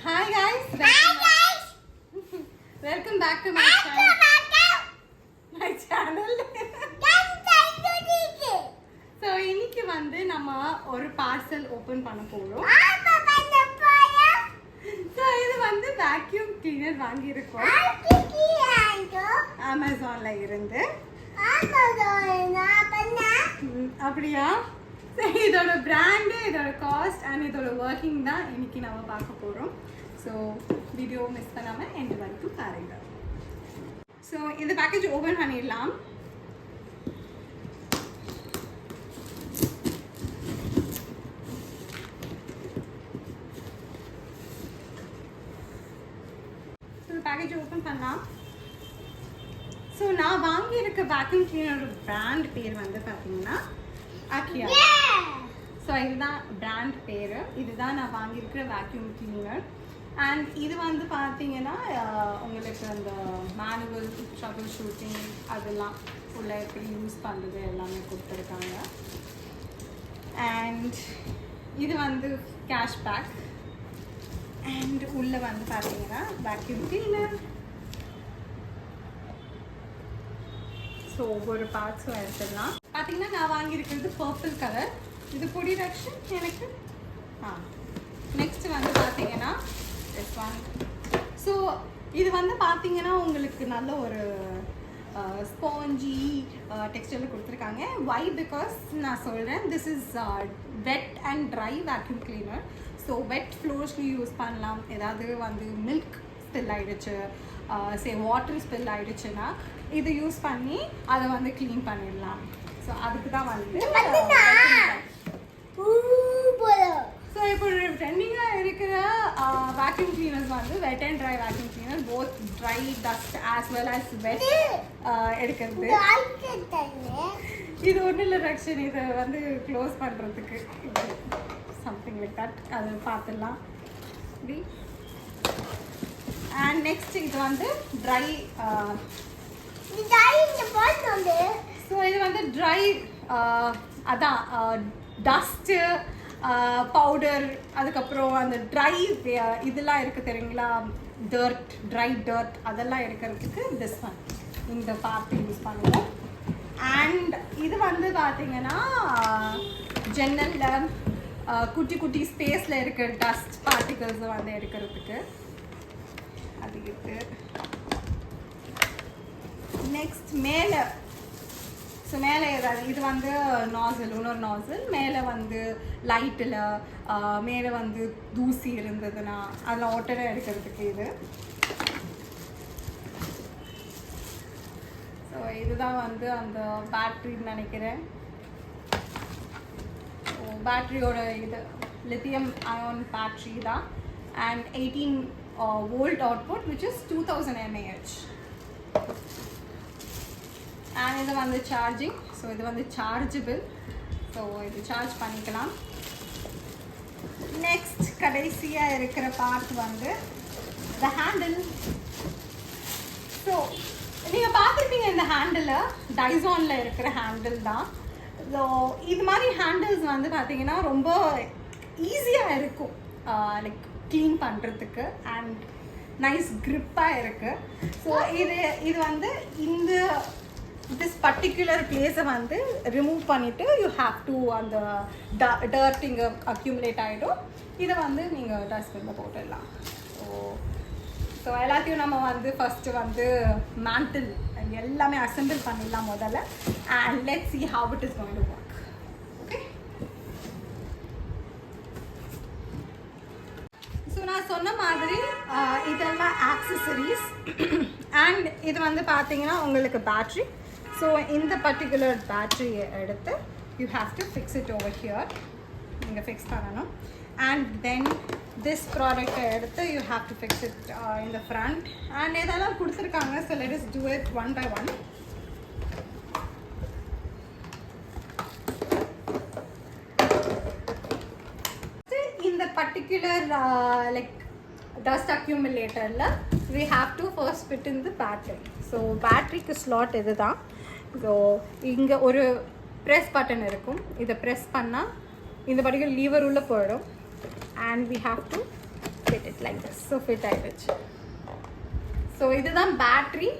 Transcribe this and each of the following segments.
Hi guys. Welcome back to my channel. So இன்னைக்கு வந்து நம்ம ஒரு பார்சல் ஓபன் பண்ண போறோம். So இது வந்து vacuum cleaner வாங்கி இருக்கோம். Amazonல இருந்து. அப்படியா? இதோட பிராண்ட், இதோட காஸ்ட் அண்ட் இதோட ஒர்க்கிங் தான் இன்னைக்கு நம்ம பார்க்க போறோம். ஸோ வீடியோ மிஸ் பண்ணாமல் எண்டு வரைக்கும் பாருங்க. ஸோ இந்த பேக்கேஜ் ஓப்பன் பண்ணிடலாம். ஸோ பேக்கேஜ் ஓப்பன் பண்ணலாம். ஸோ நான் வாங்கியிருக்க வேக்யூம் கிளீனரோட பிராண்ட் பேர் வந்து பார்த்தீங்கன்னா அக்கியா. ஸோ இதுதான் பிராண்ட் பேர். இதுதான் நான் வாங்கியிருக்கிற வேக்யூம் கிளீனர். அண்ட் இது வந்து பார்த்தீங்கன்னா உங்களுக்கு அந்த மேனுவல் ட்ரபிள் ஷூட்டிங் அதெல்லாம் உள்ள எப்படி யூஸ் பண்ணுறது எல்லாமே கொடுத்துருக்காங்க. அண்ட் இது வந்து கேஷ் பேக். அண்ட் உள்ளே வந்து பார்த்தீங்கன்னா வேக்யூம் கிளீனர். ஸோ ஒவ்வொரு பார்ட்ஸும் எடுத்துடலாம். பார்த்தீங்கன்னா நான் வாங்கியிருக்கிறது பர்பிள் கலர். இது பொடி ரக்ஷன் எனக்கு. நெக்ஸ்ட் வந்து பார்த்தீங்கன்னா திஸ் ஒன். ஸோ இது வந்து பார்த்தீங்கன்னா உங்களுக்கு நல்ல ஒரு ஸ்பாஞ்சி டெக்ஸ்டரில் கொடுத்துருக்காங்க. வை? பிகாஸ் நான் சொல்கிறேன், this is wet and dry vacuum cleaner. So wet ஃப்ளோர்ஸ்க்கு யூஸ் பண்ணலாம். ஏதாவது வந்து மில்க் ஸ்பில் ஆகிடுச்சு, வாட்டர் ஸ்பில் ஆகிடுச்சுன்னா இது யூஸ் பண்ணி அதை வந்து க்ளீன் பண்ணிடலாம். ஸோ அதுக்கு தான் வந்து ஸோ இப்போ ட்ரெண்டிங்காக இருக்கிற வேக்யூம் கிளீனர்ஸ் வந்து wet and dry vacuum cleaner, both dry dust as well as wet எடுக்கிறது. இது ஒன்றும் இல்லை ரக்ஷன், இதை வந்து க்ளோஸ் பண்ணுறதுக்கு சம்திங் லைக் தட். அது பார்த்துடலாம். இப்படி. அண்ட் நெக்ஸ்ட் இது வந்து ட்ரை. ஸோ இது வந்து ட்ரை, அதான் டஸ்ட்டு, பவுடர், அதுக்கப்புறம் அந்த ட்ரை இதெல்லாம் இருக்குது தெரியுங்களா, டர்ட், ட்ரை டர்ட் அதெல்லாம் இருக்கிறதுக்கு திஸ் ஒன், இந்த பார்ட் யூஸ் பண்ணுவோம். அண்ட் இது வந்து பார்த்தீங்கன்னா ஜன்னலில் குட்டி குட்டி ஸ்பேஸில் இருக்கிற டஸ்ட் பார்ட்டிகல்ஸை வந்து எடுக்கிறதுக்கு அது இருக்குது. நெக்ஸ்ட் மேலே, ஸோ மேலே ஏதாவது இது வந்து நாசில், இன்னொரு நாசில் மேலே வந்து லைட்டில் மேலே வந்து தூசி இருந்ததுன்னா அதில் ஒட்டரை எடுக்கிறதுக்கு இது. ஸோ இதுதான் வந்து அந்த பேட்ரின்னு நினைக்கிறேன். ஸோ பேட்ரியோட இது லித்தியம் அயான் பேட்ரி தான். And 18 volt output which is 2000 mAh. And இது வந்து சார்ஜிங். ஸோ இது வந்து சார்ஜபிள். ஸோ இது சார்ஜ் பண்ணிக்கலாம். நெக்ஸ்ட் கடைசியாக இருக்கிற பார்ட் வந்து த ஹேண்டில். ஸோ நீங்கள் பார்த்துருப்பீங்க இந்த ஹேண்டில், டைசானில் இருக்கிற ஹேண்டில் தான். ஸோ இது மாதிரி ஹேண்டில்ஸ் வந்து பார்த்தீங்கன்னா ரொம்ப ஈஸியாக இருக்கும் லைக் க்ளீன் பண்ணுறதுக்கு. அண்ட் நைஸ் க்ரிப்பாக இருக்குது. ஸோ இது வந்து இந்த திஸ் பர்டிகுலர் பிளேஸை வந்து ரிமூவ் பண்ணிவிட்டு யூ ஹாவ் டு அந்த டர்ட் இங்கே அக்யூமுலேட் ஆகிடும். இதை வந்து நீங்கள் டஸ்ட்பினில் போட்டுடலாம். ஸோ எல்லாத்தையும் நம்ம வந்து ஃபஸ்ட்டு வந்து மேண்டில் எல்லாமே அசெம்பிள் பண்ணிடலாம் முதல்ல. And let's see how it is going to work. Okay. So நான் சொன்ன மாதிரி இதெல்லாம் ஆக்சசரிஸ். அண்ட் இது வந்து பார்த்தீங்கன்னா உங்களுக்கு பேட்ரி. ஸோ இந்த பர்டிகுலர் பேட்ரியை எடுத்து you have to fix it over here. நீங்கள் ஃபிக்ஸ் பண்ணணும். அண்ட் தென் திஸ் ப்ராடக்டை எடுத்து you have to fix it in the front. And இதெல்லாம் கொடுத்துருக்காங்க. So let us do it one by one. இந்த பர்டிகுலர் லைக் dust accumulatorல we have to first fit in the battery. So batteryக்கு slot இதுதான். So இங்கே ஒரு press button இருக்கும். இதை ப்ரெஸ் பண்ணால் இந்த பர்டிகுலர் லீவர் உள்ளே போயிடும். and we have to fit it like this. So fit ஆகிடுச்சு. ஸோ இதுதான் பேட்ரி,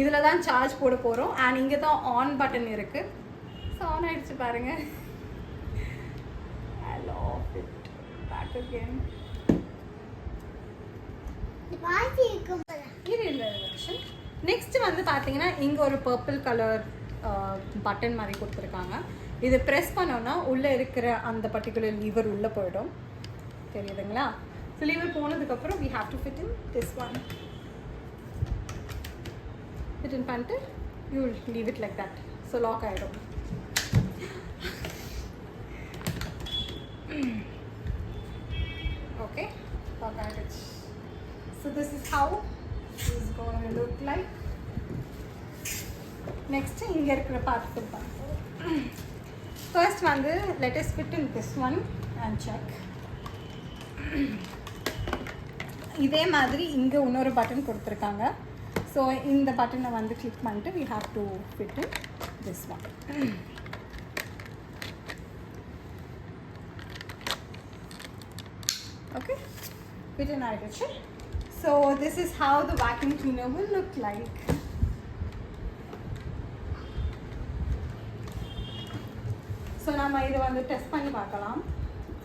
இதில் தான் சார்ஜ் போட போகிறோம். அண்ட் இங்கே தான் ஆன் பட்டன் இருக்குது. ஸோ ஆன் ஆகிடுச்சு பாருங்கள். I love it. Back again. Next வந்து பார்த்தீங்கன்னா இங்கே ஒரு பர்பிள் கலர் பட்டன் மாதிரி கொடுத்துருக்காங்க. இது ப்ரெஸ் பண்ணோன்னா உள்ளே இருக்கிற அந்த பர்டிகுலர் லீவர் உள்ளே போயிடும். தெரியுதுங்களா? ஸோ லீவர் போனதுக்கப்புறம் we have to fit in this one. Fit in பண்ணிட்டு you will leave it like that. So lock ஆகிடும். Okay, lock ஆகிடுச்சு. So this is how this is going to look like. Next இங்க இருக்கிற part fill பண்ணுவோம். First வந்து let us fit in this one and check. இதே மாதிரி இங்க இன்னொரு பட்டன் கொடுத்திருக்காங்க. ஸோ இந்த பட்டனை வந்து கிளிக் பண்ணிட்டு we have to fit in this one. Okay, fit in ஆயிடுச்சு. So this is how the vacuum cleaner will look like. So நம்ம இதை வந்து டெஸ்ட் பண்ணி பார்க்கலாம்.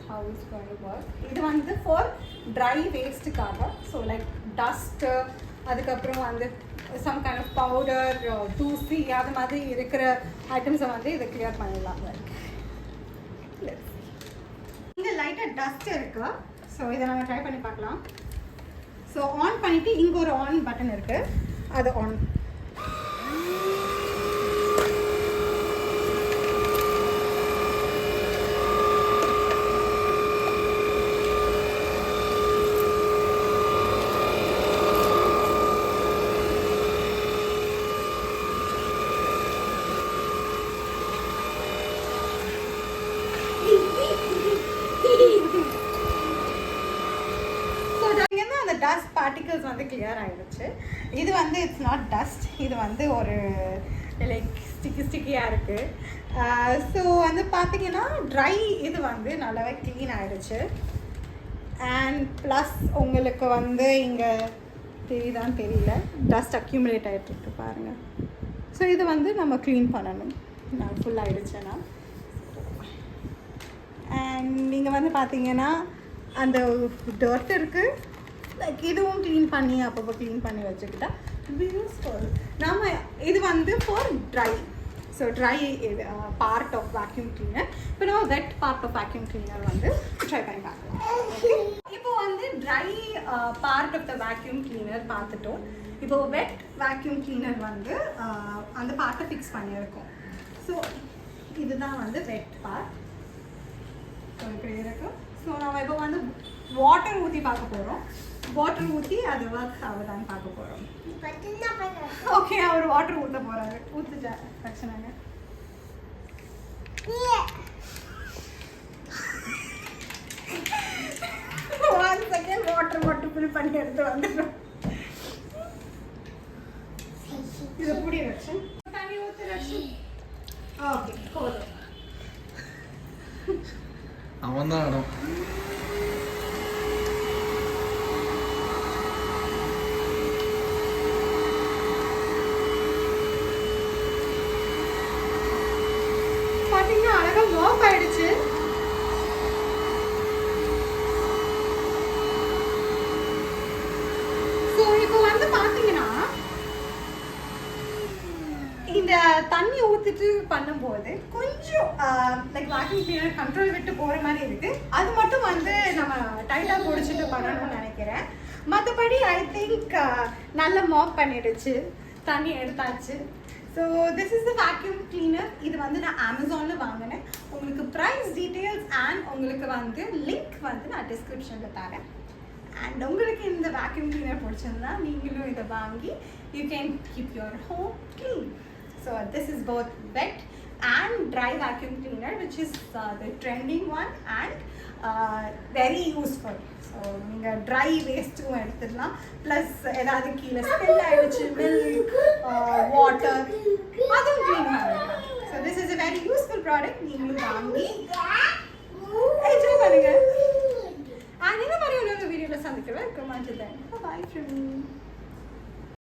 How it's going to work. இது வந்து for dry wasteக்காக. So like dust, அதுக்கப்புறம் வந்து some kind of powder, தூசி அது மாதிரி இருக்கிற ஐட்டம்ஸை வந்து இதை கிளியர் பண்ணிடலாம். இங்கே லைட்டாக டஸ்ட் இருக்கு. ஸோ இதை நம்ம ட்ரை பண்ணி பார்க்கலாம். ஸோ ஆன் பண்ணிவிட்டு இங்கே ஒரு ஆன் பட்டன் இருக்குது, அது ஆன். டஸ்ட் பார்ட்டிகல்ஸ் வந்து கிளியர் ஆகிடுச்சு. இது வந்து இட்ஸ் நாட் டஸ்ட், இது வந்து ஒரு லைக் ஸ்டிக்கியாக இருக்குது. ஸோ வந்து பார்த்தீங்கன்னா ட்ரை இது வந்து நல்லாவே க்ளீன் ஆகிடுச்சு. அண்ட் ப்ளஸ் உங்களுக்கு வந்து இங்கே தெரியுதான்னு தெரியல, டஸ்ட் அக்யூமுலேட் ஆகிட்டு பாருங்கள். ஸோ இது வந்து நம்ம க்ளீன் பண்ணணும். நான் ஃபுல் ஆகிடுச்சேன்னா. அண்ட் நீங்கள் வந்து பார்த்தீங்கன்னா அந்த டர்ட் இருக்குது, லைக் இதுவும் க்ளீன் பண்ணி அப்பப்போ க்ளீன் பண்ணி வச்சுக்கிட்டா யூஸ்ஃபுல். நம்ம இது வந்து for dry. So dry part of vacuum cleaner. இப்போ நம்ம wet part of vacuum cleaner வந்து ட்ரை பண்ணி பார்க்கலாம். ஓகே, இப்போ வந்து dry part of the vacuum cleaner பார்த்துட்டோம். இப்போ வெட் வேக்யூம் கிளீனர் வந்து அந்த பார்ட்டை ஃபிக்ஸ் பண்ணியிருக்கோம். ஸோ இதுதான் வந்து வெட் பார்ட். ஸோ இப்படி இருக்கும். ஸோ நம்ம இப்போ வந்து வாட்டர் ஊற்றி பார்க்க போகிறோம். வாட்டர் ஊற்றி அது ஒர்க் ஆகுதான்னு பார்க்க போகிறோம். ஓகே, அவர் வாட்டர் ஊற்ற போகிறாரு. ஊற்றுச்சா பிரச்சனைங்க. ஒன் செகண்ட் வாட்டர் மட்டும் ஃபில் பண்ணி எடுத்து வந்துடும். இது புடி வச்சு தண்ணி ஊற்று வச்சு. ஓகே, போதும். அவன் தான் இடம். பார்த்தீங்கன்னா அழகாக வாக் ஆயிடுச்சு. ஸோ இப்போ வந்து பார்த்தீங்கன்னா இந்த தண்ணி ஊற்றிட்டு பண்ணும்போது கொஞ்சம் லைக் வேக்யூம் கிளீனர் கண்ட்ரோல் விட்டு போகிற மாதிரி இருக்குது. அது மட்டும் வந்து நம்ம டைட்டாக பிடிச்சிட்டு பண்ணணும்னு நினைக்கிறேன். மற்றபடி ஐ திங்க் நல்ல மாப் பண்ணிடுச்சு, தண்ணி எடுத்தாச்சு. So this is the vacuum cleaner. இது வந்து நான் அமேசானில் வாங்கினேன். உங்களுக்கு ப்ரைஸ் டீட்டெயில்ஸ் அண்ட் உங்களுக்கு வந்து லிங்க் வந்து நான் டிஸ்கிரிப்ஷனில் தரேன். அண்ட் உங்களுக்கு இந்த வேக்யூம் கிளீனர் பிடிச்சிருந்தா நீங்களும் இதை வாங்கி you can keep your home clean. So this is both wet and dry vacuum cleaner, which is the trending one and very useful. So நீங்க dry waste எடுத்துடலாம், plus ஏதாவது கீழே spill ஆயிடுச்சு milk, water அதுவும் clean பண்ணலாம். So this is a very useful product. நீங்களும் வாங்கி enjoy பண்ணுங்க. And இந்த மாதிரி இன்னொரு வீடியோ வீடியோவில் சந்திக்கிறேன். பாய் ஃப்ரெண்ட்.